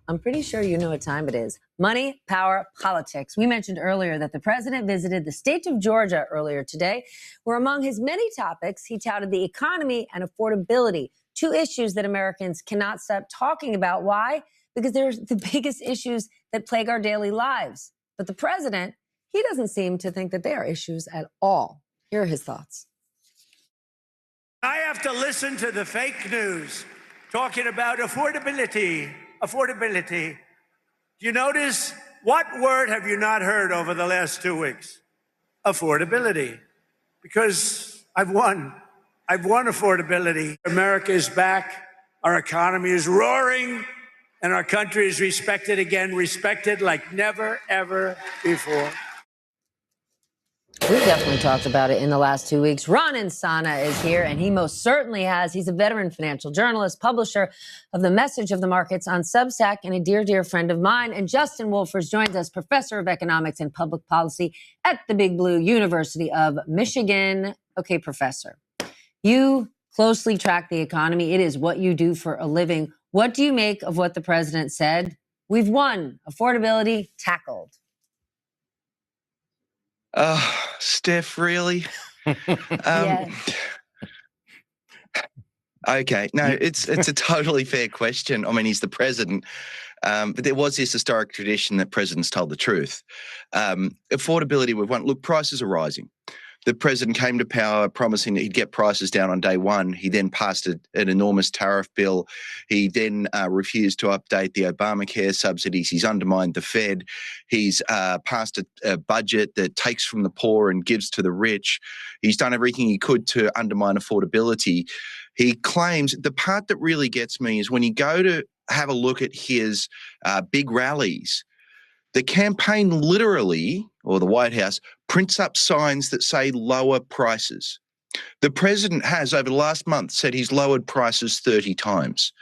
I'm pretty sure you know what time it is. Money, power, politics. We mentioned earlier that the president visited the state of Georgia earlier today, where among his many topics, he touted the economy and affordability, two issues that Americans cannot stop talking about. Why? Because they're the biggest issues that plague our daily lives. But the president, he doesn't seem to think that they are issues at all. Here are his thoughts. I have to listen to the fake news talking about affordability. Affordability. Do you notice what word have you not heard over the last 2 weeks? Affordability. Because I've won. I've won affordability. America is back. Our economy is roaring. And our country is respected again, respected like never, ever before. We've definitely talked about it in the last 2 weeks. Ron Insana is here, and he most certainly has. He's a veteran financial journalist, publisher of The Message of the Markets on Substack, and a dear, dear friend of mine. And Justin Wolfers joins us, professor of economics and public policy at the Big Blue University of Michigan. Okay, professor, you closely track the economy. It is what you do for a living. What do you make of what the president said? We've won. Affordability tackled. Steph, really? Yes. Okay, no, it's a totally fair question. I mean, he's the president, but there was this historic tradition that presidents told the truth. Affordability, we've won. Look, prices are rising. The president came to power promising that he'd get prices down on day one. He then passed an enormous tariff bill. He then refused to update the Obamacare subsidies. He's undermined the Fed. He's passed a budget that takes from the poor and gives to the rich. He's done everything he could to undermine affordability. He claims, the part that really gets me is when you go to have a look at his big rallies, the campaign literally, or the White House, prints up signs that say lower prices. The president has, over the last month, said he's lowered prices 30 times.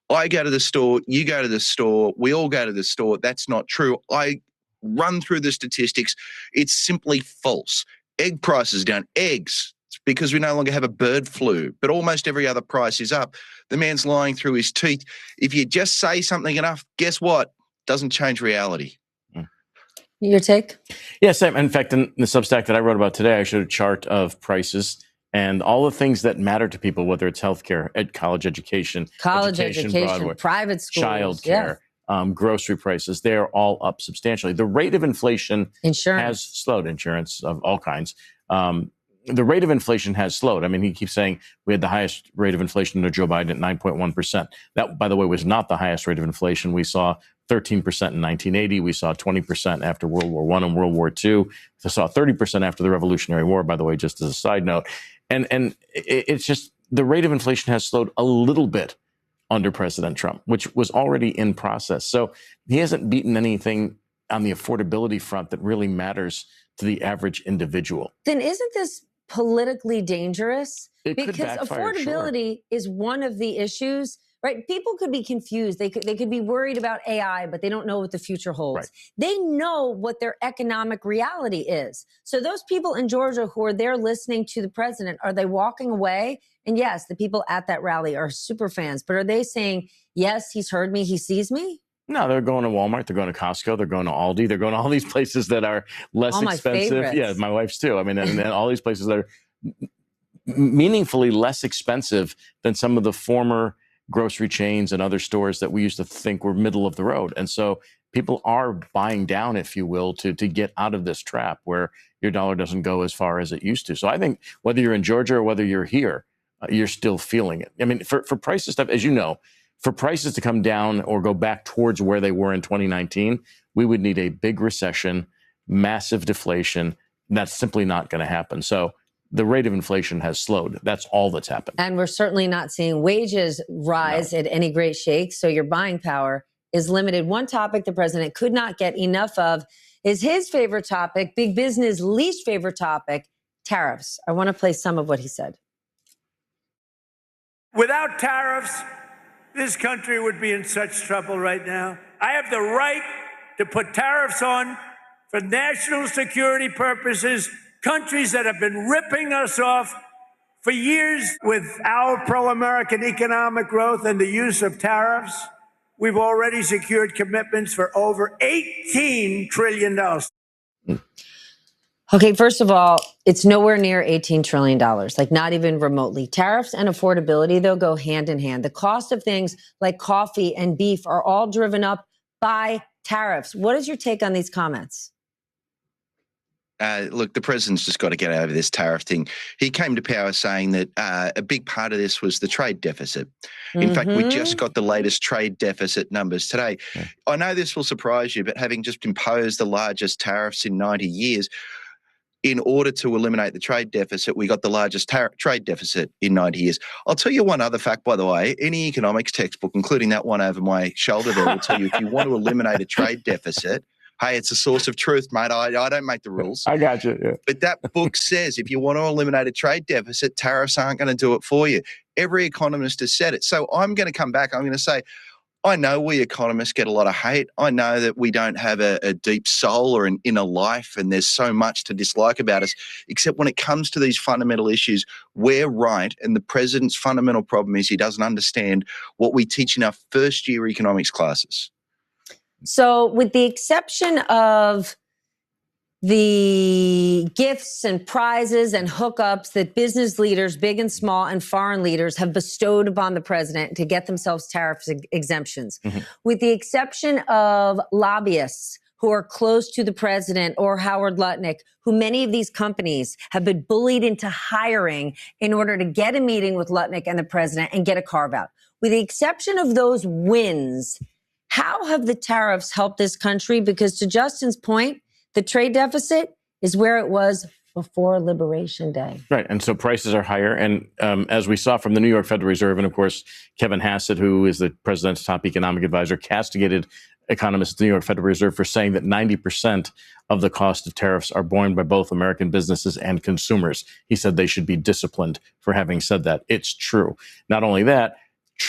I go to the store, you go to the store, we all go to the store. That's not true. I run through the statistics. It's simply false. Egg prices down. Eggs. It's because we no longer have a bird flu, but almost every other price is up. The man's lying through his teeth. If you just say something enough, guess what? Doesn't change reality. Your take? Yes, in fact, in the Substack that I wrote about today, I showed a chart of prices and all the things that matter to people, whether it's healthcare, college education, Broadway, private schools, childcare, grocery prices. They're all up substantially. The rate of inflation has slowed. Insurance of all kinds. The rate of inflation has slowed. I mean, he keeps saying we had the highest rate of inflation under Joe Biden at 9.1%. That, by the way, was not the highest rate of inflation. We saw 13% in 1980. We saw 20% after World War I and World War II. We saw 30% after the Revolutionary War, by the way, just as a side note. And it's just the rate of inflation has slowed a little bit under President Trump, which was already in process. So he hasn't beaten anything on the affordability front that really matters to the average individual. Then isn't this politically dangerous? Because affordability is one of the issues, right? People could be confused. They could be worried about AI, but they don't know what the future holds. Right. They know what their economic reality is. So those people in Georgia who are there listening to the president, are they walking away? And yes, the people at that rally are super fans, but are they saying, yes, he's heard me, he sees me? No, they're going to Walmart, they're going to Costco, they're going to Aldi, they're going to all these places that are less all expensive. Favorites. Yeah, my wife's too. I mean, and all these places that are meaningfully less expensive than some of the former grocery chains and other stores that we used to think were middle of the road. And so people are buying down, if you will, to get out of this trap where your dollar doesn't go as far as it used to. So I think whether you're in Georgia or whether you're here, you're still feeling it. I mean, for prices stuff, as you know, for prices to come down or go back towards where they were in 2019, we would need a big recession, massive deflation. That's simply not going to happen. So the rate of inflation has slowed. That's all that's happened. And we're certainly not seeing wages rise at any great shake. So your buying power is limited. One topic the president could not get enough of is his favorite topic, big business' least favorite topic, tariffs. I want to play some of what he said. Without tariffs, this country would be in such trouble right now. I have the right to put tariffs on for national security purposes, countries that have been ripping us off for years with our pro-American economic growth and the use of tariffs. We've already secured commitments for over $18 trillion. Okay, first of all, it's nowhere near $18 trillion, like not even remotely. Tariffs and affordability, though, go hand in hand. The cost of things like coffee and beef are all driven up by tariffs. What is your take on these comments? Look, the president's just got to get over this tariff thing. He came to power saying that a big part of this was the trade deficit. In fact, we just got the latest trade deficit numbers today. I know this will surprise you, but having just imposed the largest tariffs in 90 years, in order to eliminate the trade deficit, we got the largest trade deficit in 90 years. I'll tell you one other fact, by the way. Any economics textbook, including that one over my shoulder there, will tell you if you want to eliminate a trade deficit, hey, it's a source of truth, mate. I don't make the rules. I got you. Yeah. But that book says if you want to eliminate a trade deficit, tariffs aren't going to do it for you. Every economist has said it. So I'm going to come back. I'm going to say, I know we economists get a lot of hate. I know that we don't have a deep soul or an inner life, and there's so much to dislike about us, except when it comes to these fundamental issues, we're right. And the president's fundamental problem is he doesn't understand what we teach in our first-year economics classes. So with the exception of the gifts and prizes and hookups that business leaders, big and small, and foreign leaders have bestowed upon the president to get themselves tariff exemptions, with the exception of lobbyists who are close to the president or Howard Lutnick, who many of these companies have been bullied into hiring in order to get a meeting with Lutnick and the president and get a carve out. With the exception of those wins, how have the tariffs helped this country? Because to Justin's point, the trade deficit is where it was before Liberation Day. Right. And so prices are higher. And as we saw from the New York Federal Reserve, and of course, Kevin Hassett, who is the president's top economic advisor, castigated economists at the New York Federal Reserve for saying that 90% of the cost of tariffs are borne by both American businesses and consumers. He said they should be disciplined for having said that. It's true. Not only that,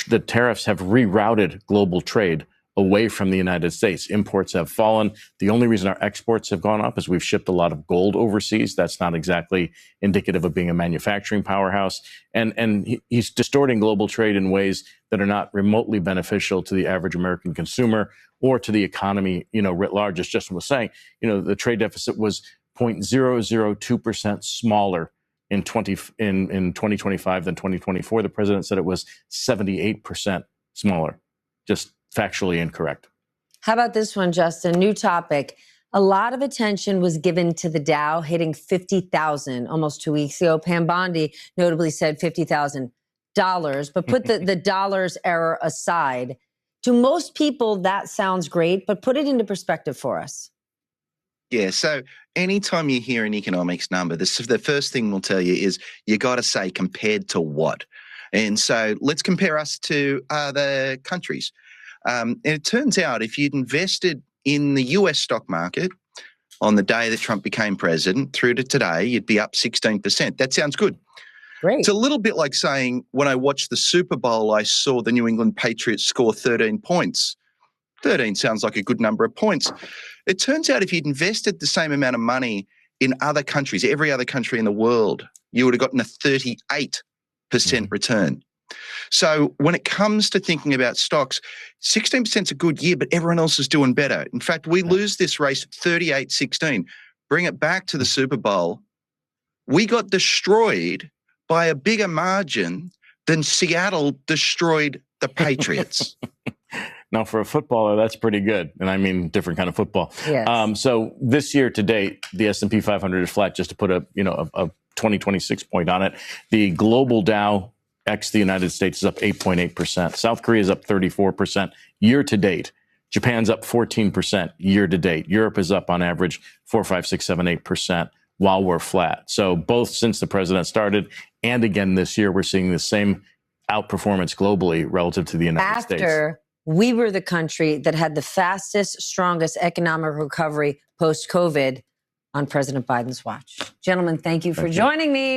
the tariffs have rerouted global trade away from the United States. Imports have fallen. The only reason our exports have gone up is we've shipped a lot of gold overseas. That's not exactly indicative of being a manufacturing powerhouse. And he's distorting global trade in ways that are not remotely beneficial to the average American consumer or to the economy, writ large. As Justin was saying, the trade deficit was 0.002% smaller in 2025 than 2024. The president said it was 78% smaller. Just factually incorrect. How about this one, Justin? New topic. A lot of attention was given to the Dow hitting 50,000 almost 2 weeks ago. Pam Bondi notably said $50,000, but put the dollars error aside. To most people, that sounds great, but put it into perspective for us. Yeah, so anytime you hear an economics number, the first thing we'll tell you is you got to say compared to what? And so let's compare us to other countries. And it turns out if you'd invested in the US stock market on the day that Trump became president through to today, you'd be up 16%. That sounds good. Great. It's a little bit like saying when I watched the Super Bowl, I saw the New England Patriots score 13 points. 13 sounds like a good number of points. It turns out if you'd invested the same amount of money in other countries, every other country in the world, you would have gotten a 38% return. So when it comes to thinking about stocks, 16% is a good year, but everyone else is doing better. In fact, we lose this race 38-16. Bring it back to the Super Bowl. We got destroyed by a bigger margin than Seattle destroyed the Patriots. Now, for a footballer, that's pretty good. And I mean, different kind of football. Yes. So this year to date, the S&P 500 is flat, just to put a 2026 point on it. The global Dow ex the United States is up 8.8%. South Korea is up 34% year to date. Japan's up 14% year to date. Europe is up on average 4, 5, 6, 7, 8% while we're flat. So both since the president started and again this year, we're seeing the same outperformance globally relative to the United States. After we were the country that had the fastest, strongest economic recovery post-COVID on President Biden's watch. Gentlemen, thank you for joining me.